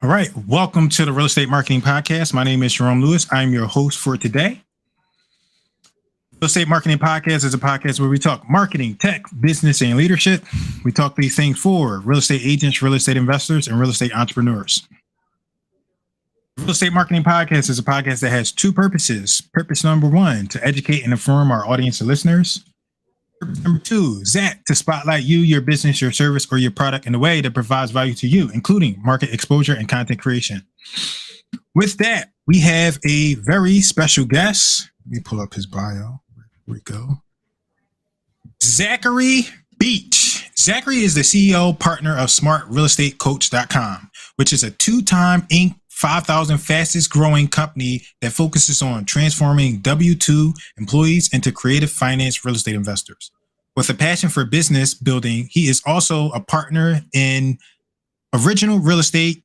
All right. Welcome to the Real Estate Marketing Podcast. My name is Jerome Lewis. I'm your host for today. Real Estate Marketing Podcast is a podcast where we talk marketing, tech, business, and leadership. We talk these things for real estate agents, real estate investors, and real estate entrepreneurs. Real Estate Marketing Podcast is a podcast that has two purposes. Purpose number one, to educate and inform our audience and listeners. Purpose number two, Zach, to spotlight you, your business, your service, or your product in a way that provides value to you, including market exposure and content creation. With that, we have a very special guest. Let me pull up his bio. Where we go. Zachary Beach. Zachary is the CEO partner of smartrealestatecoach.com, which is a two-time Inc. 5,000 fastest growing company that focuses on transforming W-2 employees into creative finance real estate investors. With a passion for business building, he is also a partner in Original Real Estate,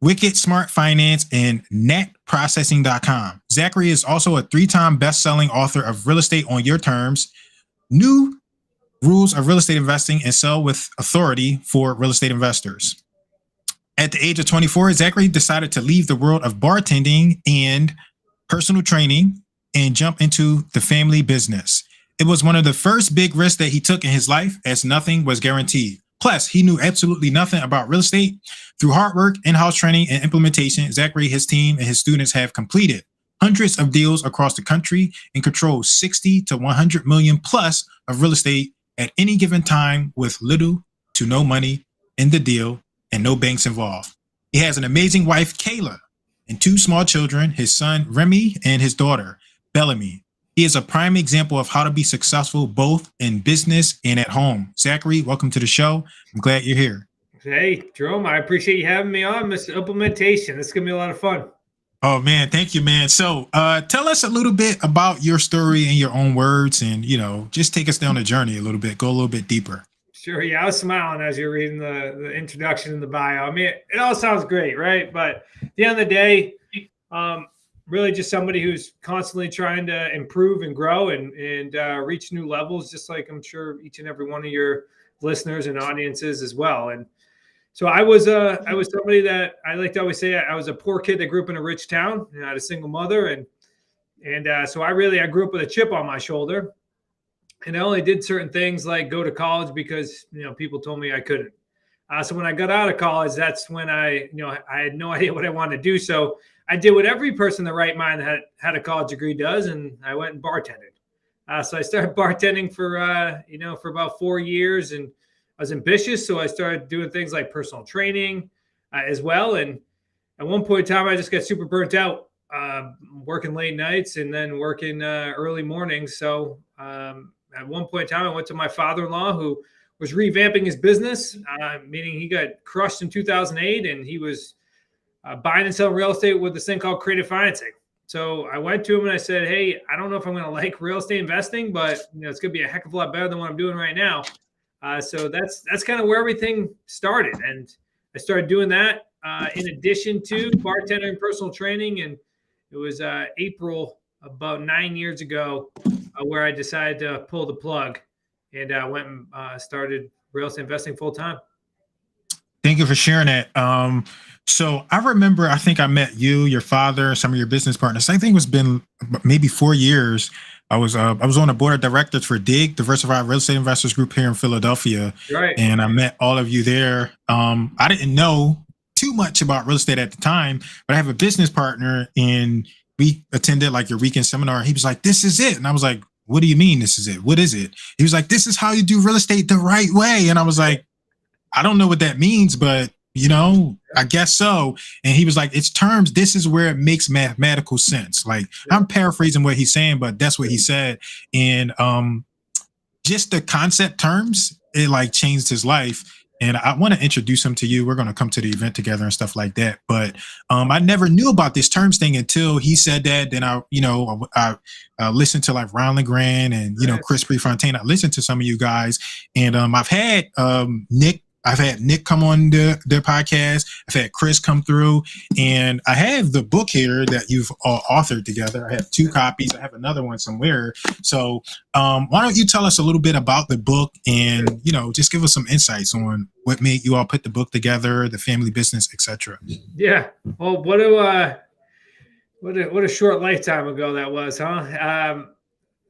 Wicked Smart Finance, and netprocessing.com. Zachary is also a three-time best-selling author of Real Estate on Your Terms, New Rules of Real Estate Investing, and Sell with Authority for Real Estate Investors. At the age of 24, Zachary decided to leave the world of bartending and personal training and jump into the family business. It was one of the first big risks that he took in his life, as nothing was guaranteed. Plus, he knew absolutely nothing about real estate. Through hard work, in-house training, and implementation, Zachary, his team, and his students have completed hundreds of deals across the country and control 60 to 100 million plus of real estate at any given time with little to no money in the deal and no banks involved. He has an amazing wife, Kayla, and two small children, his son, Remy, and his daughter, Bellamy. He is a prime example of how to be successful both in business and at home. Zachary, welcome to the show. I'm glad you're here. Hey, Jerome, I appreciate you having me on this implementation. This is going to be a lot of fun. Oh, man. Thank you, man. So tell us a little bit about your story in your own words and, just take us down the journey a little bit, go a little bit deeper. Sure. Yeah, I was smiling as you're reading the introduction and the bio. I mean, it all sounds great, right? But at the end of the day, really just somebody who's constantly trying to improve and grow and reach new levels, just like I'm sure each and every one of your listeners and audiences as well. And so I was somebody that I like to always say I was a poor kid that grew up in a rich town and I had a single mother. And so I grew up with a chip on my shoulder. And I only did certain things like go to college because, people told me I couldn't. So when I got out of college, that's when I had no idea what I wanted to do. So I did what every person in the right mind that had a college degree does. And I went and bartended. So I started bartending for about 4 years, and I was ambitious. So I started doing things like personal training as well. And at one point in time, I just got super burnt out, working late nights and then working early mornings. So at one point in time, I went to my father-in-law who was revamping his business, meaning he got crushed in 2008, and he was buying and selling real estate with this thing called creative financing. So I went to him and I said, hey, I don't know if I'm going to like real estate investing, but it's going to be a heck of a lot better than what I'm doing right now. So that's kind of where everything started. And I started doing that in addition to bartender and personal training. And it was April about 9 years ago where I decided to pull the plug and went and started real estate investing full time. Thank you for sharing that. So I remember, I think I met you, your father, some of your business partners. I think it's been maybe 4 years. I was on the board of directors for DIG, Diversified Real Estate Investors Group here in Philadelphia. Right. And I met all of you there. I didn't know too much about real estate at the time, but I have a business partner and we attended like your weekend seminar. He was like, this is it. And I was like, what do you mean this is it? What is it? He was like, this is how you do real estate the right way. And I was like, I don't know what that means, but I guess so. And he was like, it's terms. This is where it makes mathematical sense. Like I'm paraphrasing what he's saying, but that's what he said. And just the concept terms, it like changed his life. And I want to introduce him to you. We're going to come to the event together and stuff like that. But I never knew about this terms thing until he said that. Then I listened to like Ron LeGrand and, Chris Prefontaine. I listened to some of you guys, and I've had Nick I've had Nick come on their podcast. I've had Chris come through, and I have the book here that you've authored together. I have 2 copies. I have another one somewhere. So why don't you tell us a little bit about the book and, just give us some insights on what made you all put the book together, the family business, etc. Yeah. Well, what a short lifetime ago that was, huh?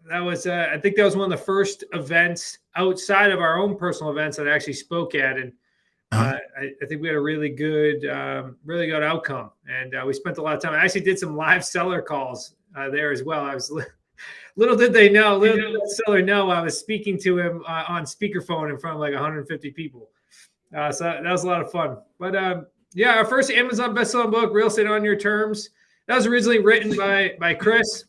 That was, I think that was one of the first events outside of our own personal events that I actually spoke at. And I think we had a really good outcome. And we spent a lot of time. I actually did some live seller calls there as well. Little did the seller know I was speaking to him on speakerphone in front of like 150 people. So that was a lot of fun. But yeah, our first Amazon bestselling book, Real Estate on Your Terms, that was originally written by Chris.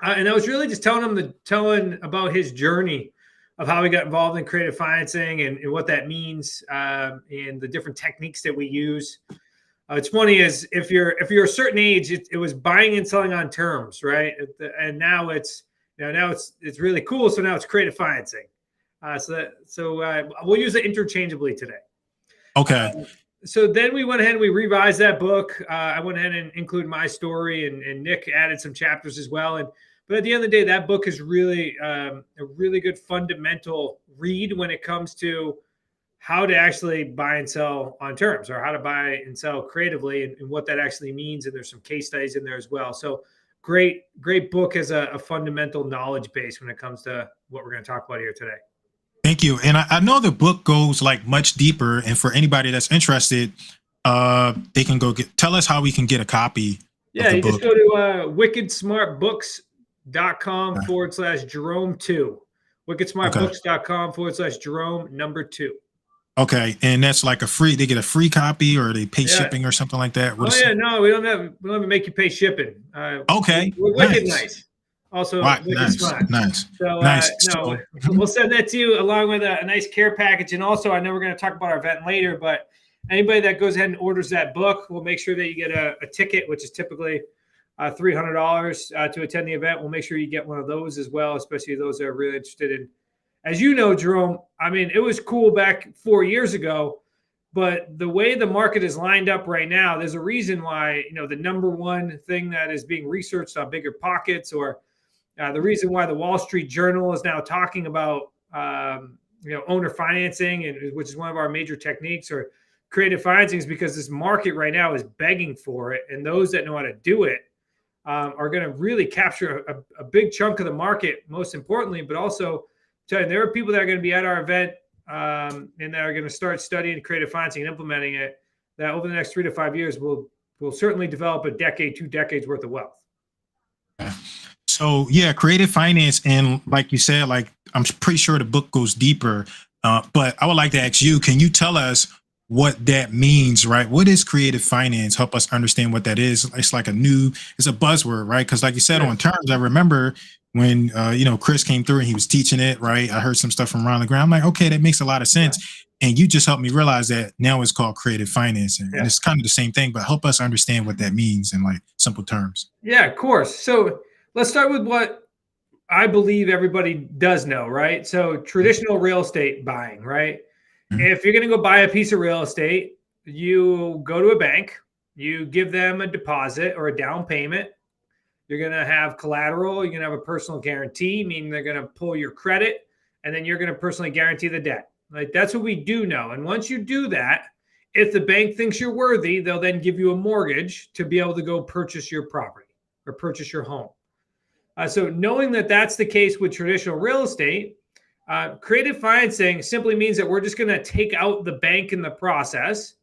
And I was really just telling about his journey of how he got involved in creative financing and what that means, and the different techniques that we use. It's funny is if you're a certain age, it was buying and selling on terms, right? And now it's really cool. So now it's creative financing. So we'll use it interchangeably today. Okay. So then we went ahead and we revised that book. I went ahead and included my story, and Nick added some chapters as well. But at the end of the day, that book is really a really good fundamental read when it comes to how to actually buy and sell on terms, or how to buy and sell creatively, and what that actually means. And there's some case studies in there as well. So great book as a fundamental knowledge base when it comes to what we're going to talk about here today. Thank you. And I know the book goes like much deeper. And for anybody that's interested, they can tell us how we can get a copy. Yeah, you just go to wickedsmartbooks.com/Jerome2. wickedsmartbooks.com/Jerome2. Okay. And that's like they get a free copy, or they pay shipping or something like that? No, we don't even make you pay shipping. Okay. We're wicked nice. Also, nice. So, nice. We'll send that to you along with a nice care package. And also, I know we're going to talk about our event later, but anybody that goes ahead and orders that book, we'll make sure that you get a ticket, which is typically $300 to attend the event. We'll make sure you get one of those as well, especially those that are really interested in. As you know, Jerome, I mean, it was cool back 4 years ago, but the way the market is lined up right now, there's a reason why, the number one thing that is being researched on Bigger Pockets, or the reason why the Wall Street Journal is now talking about, owner financing, and which is one of our major techniques, or creative financing, is because this market right now is begging for it. And those that know how to do it are going to really capture a big chunk of the market, most importantly. But also, there are people that are going to be at our event and that are going to start studying creative financing and implementing it, that over the next 3 to 5 years will certainly develop a decade, 2 decades worth of wealth. So yeah, creative finance. And like you said, I'm pretty sure the book goes deeper, but I would like to ask you, can you tell us what that means, right? What is creative finance? Help us understand what that is. It's like it's a buzzword, right? Because like you said, on terms, I remember when, Chris came through and he was teaching it, right? I heard some stuff from Ron LeGrand. I'm like, okay, that makes a lot of sense. Yeah. And you just helped me realize that now it's called creative financing. Yeah. And it's kind of the same thing, but help us understand what that means in like simple terms. Yeah, of course. So let's start with what I believe everybody does know, right? So traditional real estate buying, right? Mm-hmm. If you're going to go buy a piece of real estate, you go to a bank, you give them a deposit or a down payment. You're going to have collateral. You're going to have a personal guarantee, meaning they're going to pull your credit, and then you're going to personally guarantee the debt. Like, that's what we do know. And once you do that, if the bank thinks you're worthy, they'll then give you a mortgage to be able to go purchase your property or purchase your home. So knowing that that's the case with traditional real estate, creative financing simply means that we're just going to take out the bank in the process,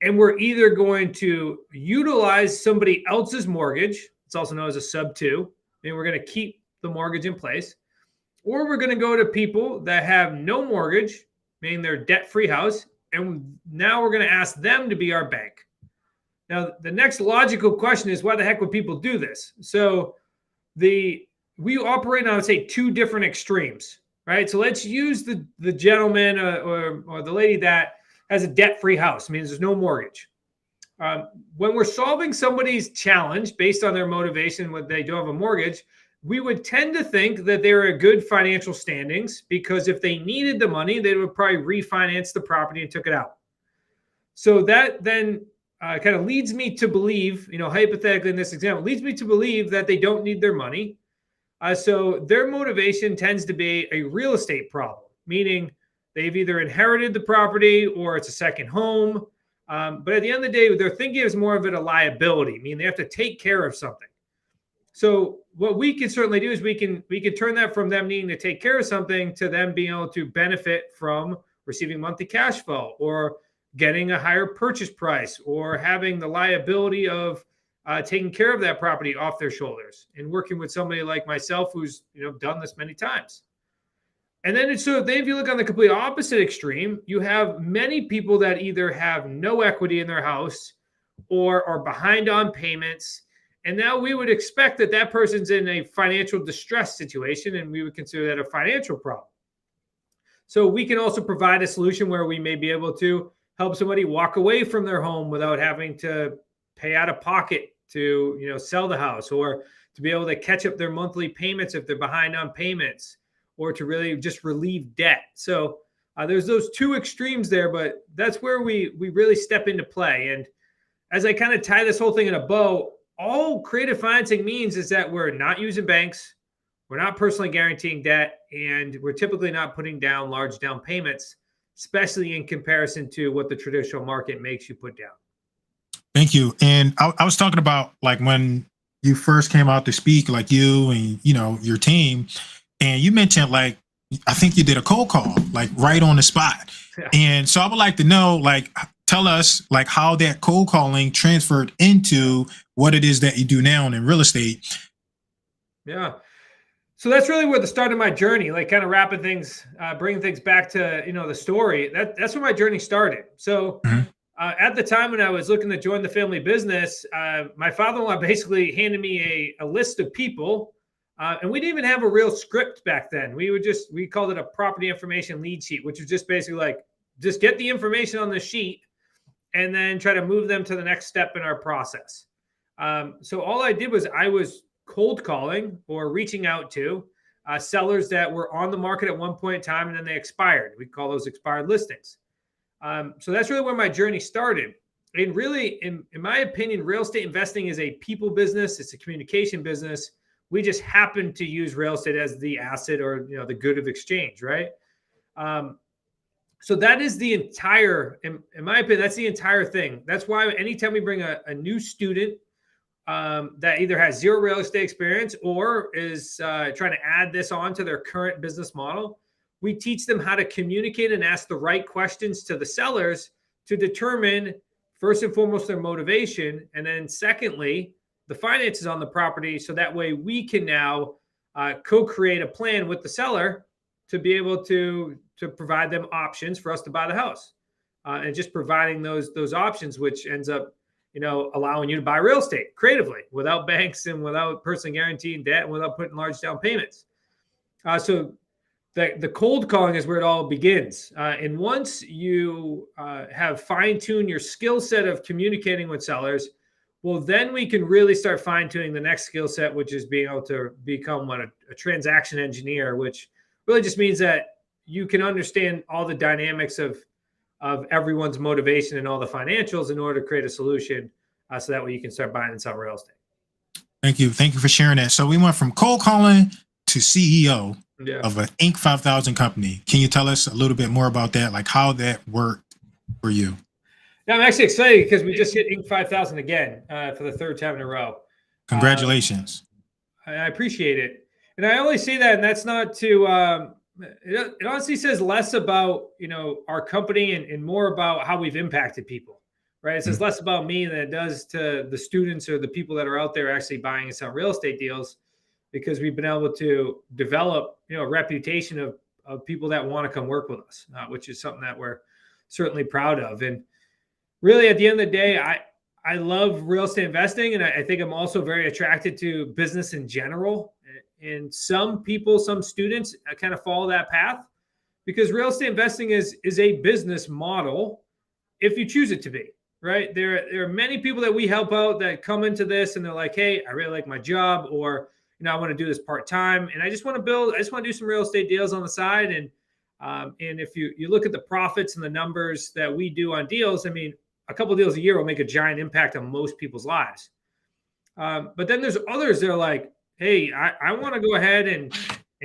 and we're either going to utilize somebody else's mortgage. It's also known as a sub-2. And we're going to keep the mortgage in place, or we're going to go to people that have no mortgage, meaning they're debt-free house, and now we're going to ask them to be our bank. Now, the next logical question is, why the heck would people do this? So we operate on, I would say, 2 different extremes, right? So let's use the gentleman or the lady that has a debt-free house, means there's no mortgage. When we're solving somebody's challenge based on their motivation, when they don't have a mortgage, we would tend to think that they were in good financial standings because if they needed the money, they would probably refinance the property and took it out. So that then kind of leads me to believe, hypothetically in this example, leads me to believe that they don't need their money. So their motivation tends to be a real estate problem, meaning they've either inherited the property or it's a second home. But at the end of the day, they're thinking it's more of it a liability, meaning they have to take care of something. So what we can certainly do is we can turn that from them needing to take care of something to them being able to benefit from receiving monthly cash flow or getting a higher purchase price or having the liability of taking care of that property off their shoulders and working with somebody like myself who's done this many times. And then if you look on the complete opposite extreme, you have many people that either have no equity in their house or are behind on payments. And now we would expect that person's in a financial distress situation, and we would consider that a financial problem. So we can also provide a solution where we may be able to help somebody walk away from their home without having to pay out of pocket to sell the house, or to be able to catch up their monthly payments if they're behind on payments, or to really just relieve debt. So there's those two extremes there, but that's where we really step into play. And as I kind of tie this whole thing in a bow, all creative financing means is that we're not using banks, we're not personally guaranteeing debt, and we're typically not putting down large down payments, especially in comparison to what the traditional market makes you put down. Thank you. And I was talking about like when you first came out to speak, like you and your team, and you mentioned like I think you did a cold call like right on the spot. Yeah. And so I would like to know, like, tell us like how that cold calling transferred into what it is that you do now in real estate. Yeah. So that's really where the start of my journey, like kind of wrapping things, bringing things back to, the story. That's where my journey started. So at the time when I was looking to join the family business, my father-in-law basically handed me a list of people. And we didn't even have a real script back then. We called it a property information lead sheet, which was just basically like, just get the information on the sheet and then try to move them to the next step in our process. So all I did was I was cold calling or reaching out to sellers that were on the market at one point in time and then they expired. We call those expired listings. So that's really where my journey started. And really, in my opinion, real estate investing is a people business. It's a communication business. We just happen to use real estate as the asset or the good of exchange, right? So that is the entire, in my opinion, that's the entire thing. That's why anytime we bring a new student that either has zero real estate experience or is trying to add this on to their current business model, we teach them how to communicate and ask the right questions to the sellers to determine, first and foremost, their motivation. And then secondly, the finances on the property. So that way we can now co-create a plan with the seller to be able to provide them options for us to buy the house, and just providing those options, which ends up, allowing you to buy real estate creatively without banks and without personally guaranteeing debt and without putting large down payments. So the cold calling is where it all begins. And once you have fine-tuned your skill set of communicating with sellers, well, then we can really start fine-tuning the next skill set, which is being able to become a transaction engineer, which really just means that you can understand all the dynamics of everyone's motivation and all the financials in order to create a solution, so that way you can start buying and selling real estate. Thank you. Thank you for sharing that. So we went from cold calling to CEO of an Inc. 5000 company. Can you tell us a little bit more about that? Like how that worked for you? Yeah, I'm actually excited because we just hit Inc. 5000 again for the third time in a row. Congratulations. I appreciate it. And I only say that, and that's not to, it honestly says less about, our company and more about how we've impacted people, right? It says less about me than it does to the students or the people that are out there actually buying and selling real estate deals, because we've been able to develop, a reputation of people that want to come work with us, which is something that we're certainly proud of. And really at the end of the day, I love real estate investing. And I think I'm also very attracted to business in general. And some people, some students kind of follow that path because real estate investing is a business model if you choose it to be, right? There are many people that we help out that come into this and they're like, hey, I really like my job, or, I want to do this part-time, and I just want to do some real estate deals on the side. And if you look at the profits and the numbers that we do on deals, I mean, a couple of deals a year will make a giant impact on most people's lives. But then there's others that are like, hey, I want to go ahead and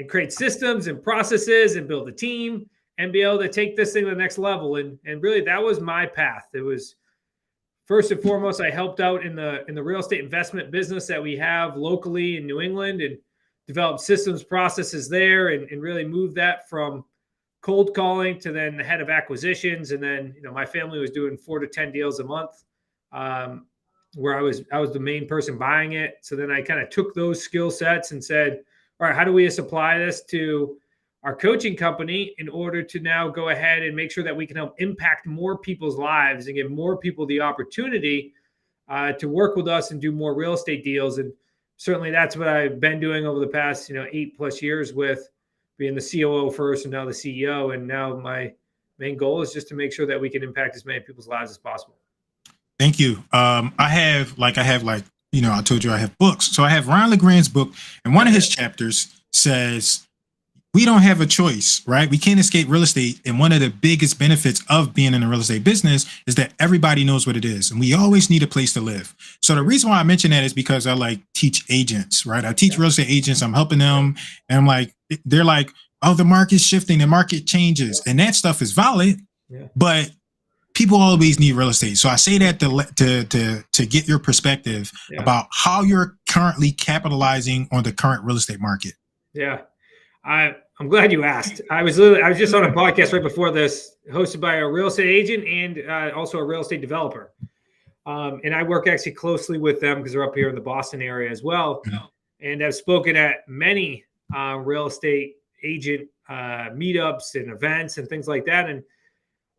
create systems and processes and build a team and be able to take this thing to the next level. And really, that was my path. It was, first and foremost, I helped out in the real estate investment business that we have locally in New England, and developed systems, processes there, and really moved that from cold calling to then the head of acquisitions. And then, my family was doing 4 to 10 deals a month, where I was the main person buying it. So then I kind of took those skill sets and said, all right, how do we apply this to our coaching company in order to now go ahead and make sure that we can help impact more people's lives and give more people the opportunity to work with us and do more real estate deals. And certainly that's what I've been doing over the past, 8+ years, with being the COO first and now the CEO. And now my main goal is just to make sure that we can impact as many people's lives as possible. Thank you. I have I told you I have books. So I have Ron LeGrand's book, and one of his chapters says, we don't have a choice, right? We can't escape real estate. And one of the biggest benefits of being in the real estate business is that everybody knows what it is. And we always need a place to live. So the reason why I mention that is because I teach agents, right? I teach real estate agents. I'm helping them. And they're like, oh, the market's shifting, the market changes. And that stuff is valid, but people always need real estate. So I say that to get your perspective about how you're currently capitalizing on the current real estate market. Yeah. I'm glad you asked. I was just on a podcast right before this, hosted by a real estate agent and also a real estate developer. And I work actually closely with them because they're up here in the Boston area as well. Yeah. And I've spoken at many real estate agent meetups and events and things like that. And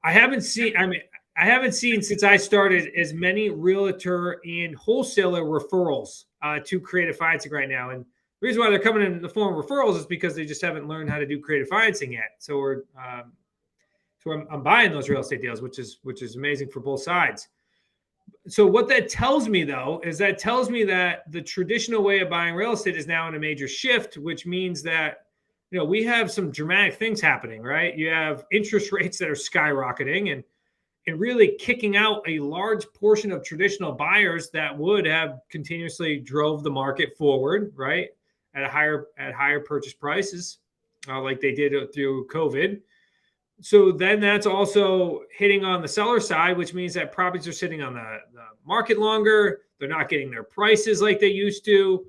I haven't seen since I started as many realtor and wholesaler referrals to creative financing right now. And the reason why they're coming in the form of referrals is because they just haven't learned how to do creative financing yet. So I'm buying those real estate deals, which is amazing for both sides. So what that tells me, though, is that the traditional way of buying real estate is now in a major shift, which means that we have some dramatic things happening, right? You have interest rates that are skyrocketing and really kicking out a large portion of traditional buyers that would have continuously drove the market forward, right? At higher purchase prices, like they did through COVID. So then that's also hitting on the seller side, which means that properties are sitting on the market longer. They're not getting their prices like they used to.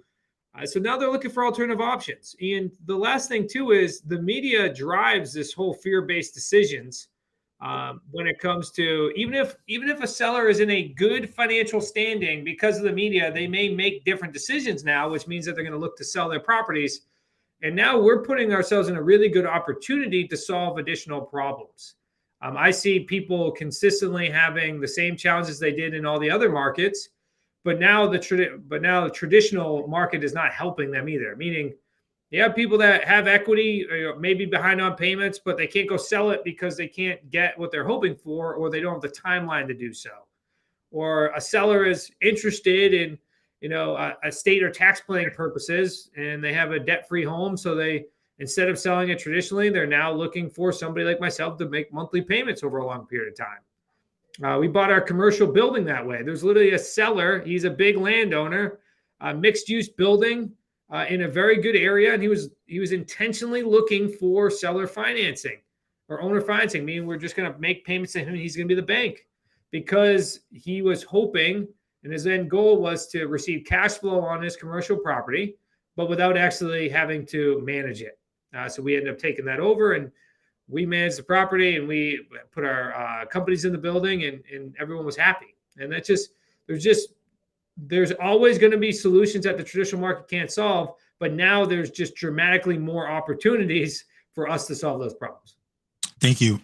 So now they're looking for alternative options. And the last thing too is the media drives this whole fear-based decisions when it comes to even if a seller is in a good financial standing, because of the media, they may make different decisions now, which means that they're going to look to sell their properties. And now we're putting ourselves in a really good opportunity to solve additional problems. I see people consistently having the same challenges they did in all the other markets, but now the traditional market is not helping them either. Meaning, you have people that have equity, maybe behind on payments, but they can't go sell it because they can't get what they're hoping for, or they don't have the timeline to do so. Or a seller is interested in, estate or tax planning purposes, and they have a debt-free home. So they, instead of selling it traditionally, they're now looking for somebody like myself to make monthly payments over a long period of time. We bought our commercial building that way. There's literally a seller. He's a big landowner, mixed-use building. In a very good area, and he was intentionally looking for seller financing or owner financing, meaning we're just going to make payments to him and he's going to be the bank, because he was hoping, and his end goal was to receive cash flow on his commercial property, but without actually having to manage it. So we ended up taking that over, and we managed the property, and we put our companies in the building, and everyone was happy. And that's there's always going to be solutions that the traditional market can't solve, but now there's just dramatically more opportunities for us to solve those problems. Thank you.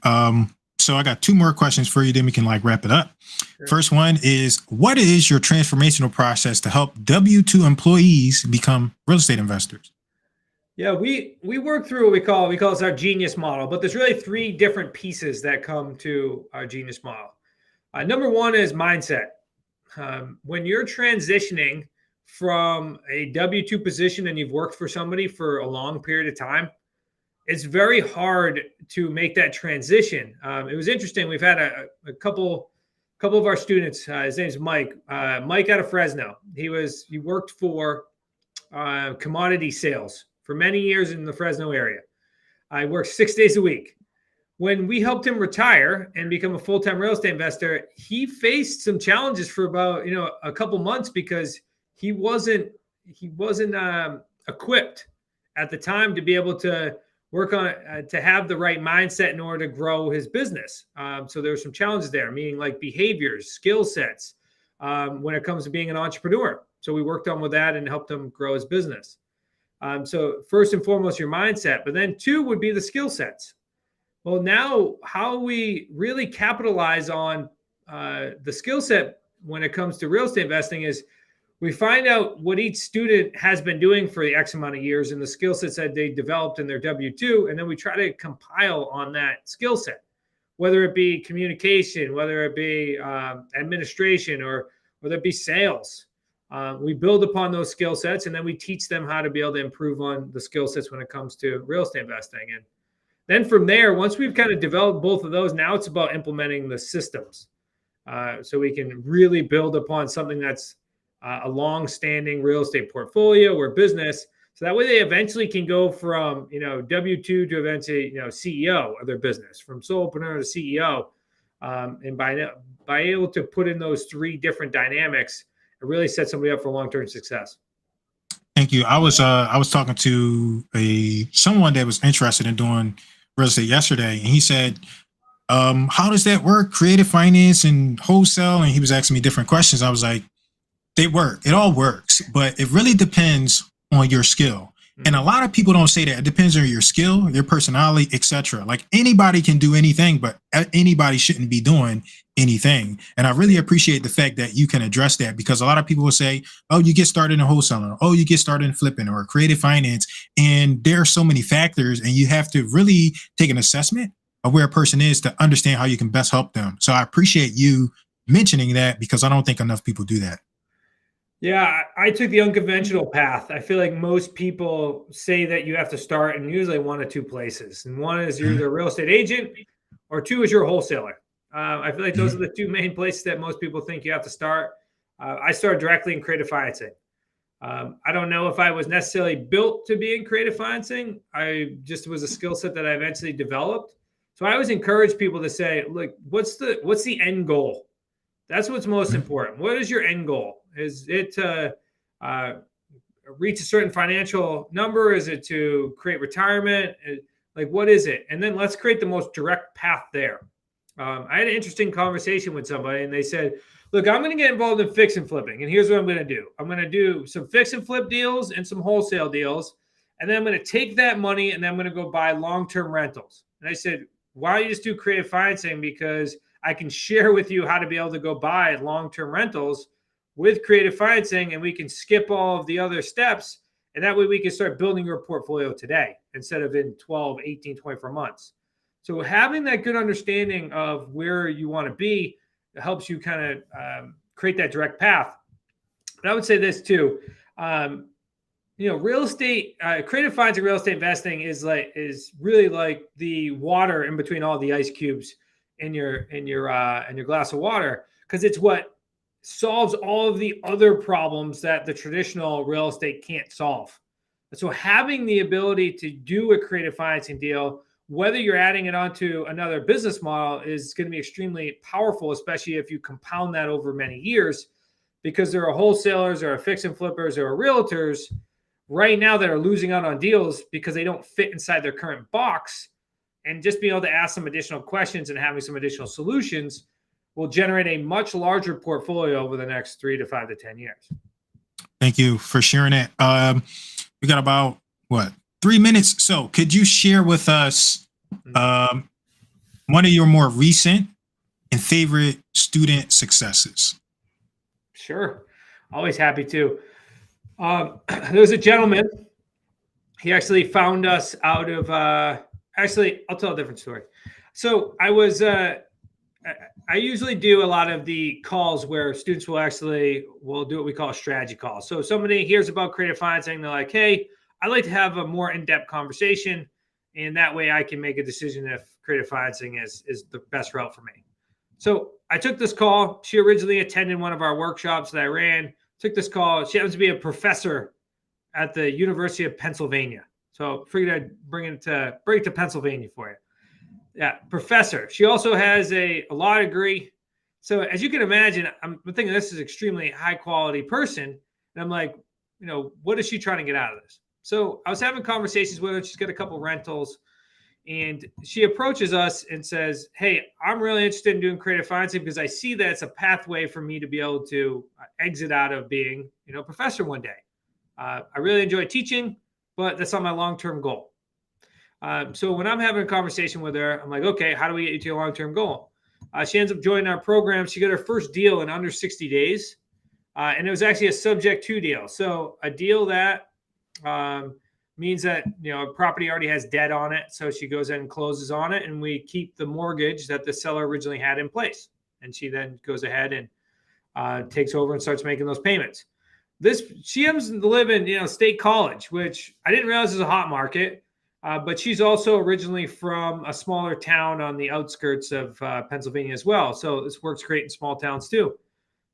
So I got 2 more questions for you, then we can wrap it up. Sure. First one is, what is your transformational process to help W-2 employees become real estate investors? Yeah, we work through what we call this our genius model, but there's really 3 different pieces that come to our genius model. Number 1 is mindset. When you're transitioning from a W-2 position and you've worked for somebody for a long period of time, it's very hard to make that transition. It was interesting. We've had a couple of our students. His name's Mike. Mike out of Fresno. He worked for commodity sales for many years in the Fresno area. I worked 6 days a week. When we helped him retire and become a full-time real estate investor, he faced some challenges for about a couple months because he wasn't equipped at the time to be able to work on to have the right mindset in order to grow his business. So there were some challenges there, meaning like behaviors, skill sets, when it comes to being an entrepreneur. So we worked on with that and helped him grow his business. So first and foremost, your mindset, but then 2 would be the skill sets. Well, now how we really capitalize on the skill set when it comes to real estate investing is we find out what each student has been doing for the X amount of years and the skill sets that they developed in their W-2. And then we try to compile on that skill set, whether it be communication, whether it be administration, or whether it be sales. We build upon those skill sets and then we teach them how to be able to improve on the skill sets when it comes to real estate investing. And then from there, once we've kind of developed both of those, now it's about implementing the systems so we can really build upon something that's a long-standing real estate portfolio or business. So that way they eventually can go from, W-2 to eventually, CEO of their business, from solopreneur to CEO. And by able to put in those 3 different dynamics, it really sets somebody up for long-term success. Thank you. I was talking to someone that was interested in doing real estate yesterday, and he said, how does that work? Creative finance and wholesale? And he was asking me different questions. I was like, they work. It all works, but it really depends on your skill. And a lot of people don't say that. It depends on your skill, your personality, etc. Like anybody can do anything, but anybody shouldn't be doing anything. And I really appreciate the fact that you can address that, because a lot of people will say, oh, you get started in wholesaling, oh, you get started in flipping or creative finance. And there are so many factors, and you have to really take an assessment of where a person is to understand how you can best help them. So I appreciate you mentioning that, because I don't think enough people do that. Yeah, I took the unconventional path. I feel like most people say that you have to start in usually 1 of 2 places. And one is you're either a real estate agent, or 2 is you're a wholesaler. I feel like those are the 2 main places that most people think you have to start. I started directly in creative financing. I don't know if I was necessarily built to be in creative financing. I just was a skill set that I eventually developed. So I always encourage people to say, look, what's the end goal? That's what's most important. What is your end goal? Is it to reach a certain financial number? Is it to create retirement? Like, what is it? And then let's create the most direct path there. I had an interesting conversation with somebody, and they said, look, I'm going to get involved in fix and flipping. And here's what I'm going to do. I'm going to do some fix and flip deals and some wholesale deals. And then I'm going to take that money and then I'm going to go buy long-term rentals. And I said, why don't you just do creative financing? Because I can share with you how to be able to go buy long-term rentals with creative financing, and we can skip all of the other steps. And that way we can start building your portfolio today instead of in 12, 18, 24 months. So having that good understanding of where you want to be helps you kind of create that direct path. But I would say this too, real estate, creative finance and real estate investing is really like the water in between all the ice cubes in your glass of water, because it's what solves all of the other problems that the traditional real estate can't solve. So having the ability to do a creative financing deal, whether you're adding it onto another business model, is going to be extremely powerful, especially if you compound that over many years, because there are wholesalers, there are fix and flippers, there are realtors right now that are losing out on deals because they don't fit inside their current box. And just being able to ask some additional questions and having some additional solutions will generate a much larger portfolio over the next 3 to 5 to 10 years. Thank you for sharing that. We got about 3 minutes. So could you share with us one of your more recent and favorite student successes? Sure. Always happy to. There's a gentleman. He actually found us out of, I'll tell a different story. So I I usually do a lot of the calls where students will do what we call a strategy call. So somebody hears about creative financing, they're like, hey, I'd like to have a more in-depth conversation. And that way I can make a decision if creative financing is the best route for me. So I took this call. She originally attended one of our workshops that I ran, took this call. She happens to be a professor at the University of Pennsylvania. So figured I'd bring it to Pennsylvania for you. Yeah, professor. She also has a law degree. So as you can imagine, I'm thinking this is extremely high quality person. And I'm like, what is she trying to get out of this? So I was having conversations with her. She's got a couple rentals. And she approaches us and says, hey, I'm really interested in doing creative financing because I see that it's a pathway for me to be able to exit out of being, a professor one day. I really enjoy teaching, but that's not my long-term goal. So when I'm having a conversation with her, I'm like, okay, how do we get you to your long-term goal? She ends up joining our program. She got her first deal in under 60 days. And it was actually a subject to deal. So a deal that means that, a property already has debt on it. So she goes in and closes on it, and we keep the mortgage that the seller originally had in place. And she then goes ahead and takes over and starts making those payments. She happens to live in, State College, which I didn't realize is a hot market. But she's also originally from a smaller town on the outskirts of Pennsylvania as well. So this works great in small towns too.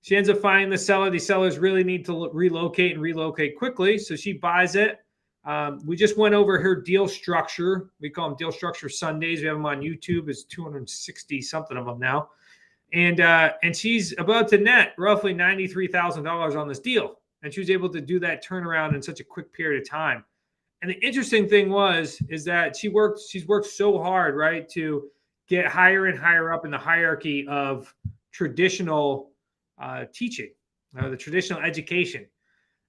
She ends up finding the seller. These sellers really need to relocate quickly. So she buys it. We just went over her deal structure. We call them deal structure Sundays. We have them on YouTube. It's 260 something of them now. And she's about to net roughly $93,000 on this deal. And she was able to do that turnaround in such a quick period of time. And the interesting thing is that she's worked so hard, right, to get higher and higher up in the hierarchy of traditional teaching, the traditional education.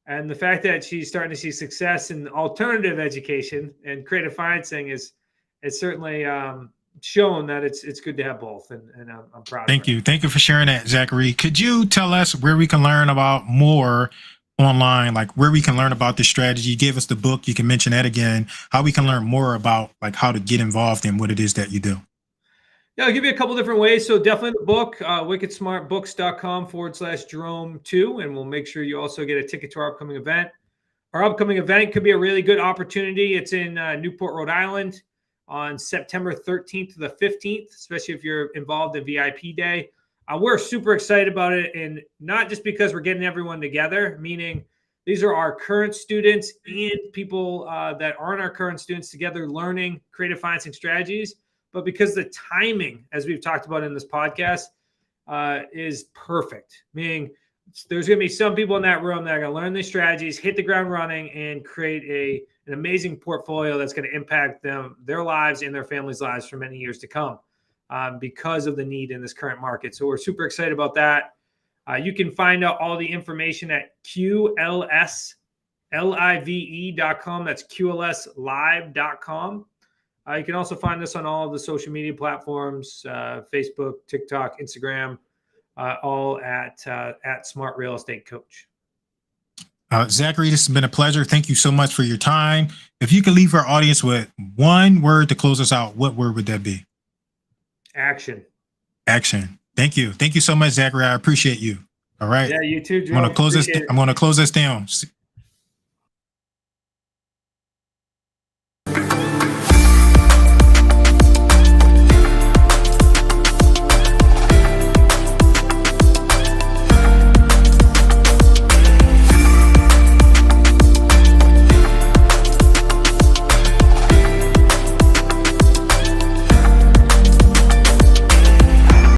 And the fact that she's starting to see success in alternative education and creative financing is certainly shown that it's good to have both. And I'm proud Thank you. Thank you for sharing that, Zachary. Could you tell us where we can learn about more online, like where we can learn about this strategy? You gave us the book. You can mention that again, how we can learn more about like how to get involved in what it is that you do. Yeah, I'll give you a couple different ways. So definitely the book, wickedsmartbooks.com/Jerome2, and we'll make sure you also get a ticket to our upcoming event. Our upcoming event could be a really good opportunity. It's in Newport, Rhode Island on September 13th to the 15th, especially if you're involved in VIP Day. We're super excited about it, and not just because we're getting everyone together, meaning these are our current students and people that aren't our current students together learning creative financing strategies, but because the timing, as we've talked about in this podcast, is perfect. Meaning there's going to be some people in that room that are going to learn these strategies, hit the ground running, and create an amazing portfolio that's going to impact their lives and their families' lives for many years to come. Because of the need in this current market. So we're super excited about that. You can find out all the information at QLSLIVE.com. That's QLSlive.com. You can also find us on all of the social media platforms, Facebook, TikTok, Instagram, all at Smart Real Estate Coach. Zachary, this has been a pleasure. Thank you so much for your time. If you could leave our audience with one word to close us out, what word would that be? Action. Thank you. Thank you so much, Zachary. I appreciate you. All right. Yeah, you too, Jerome. I'm going to close this down.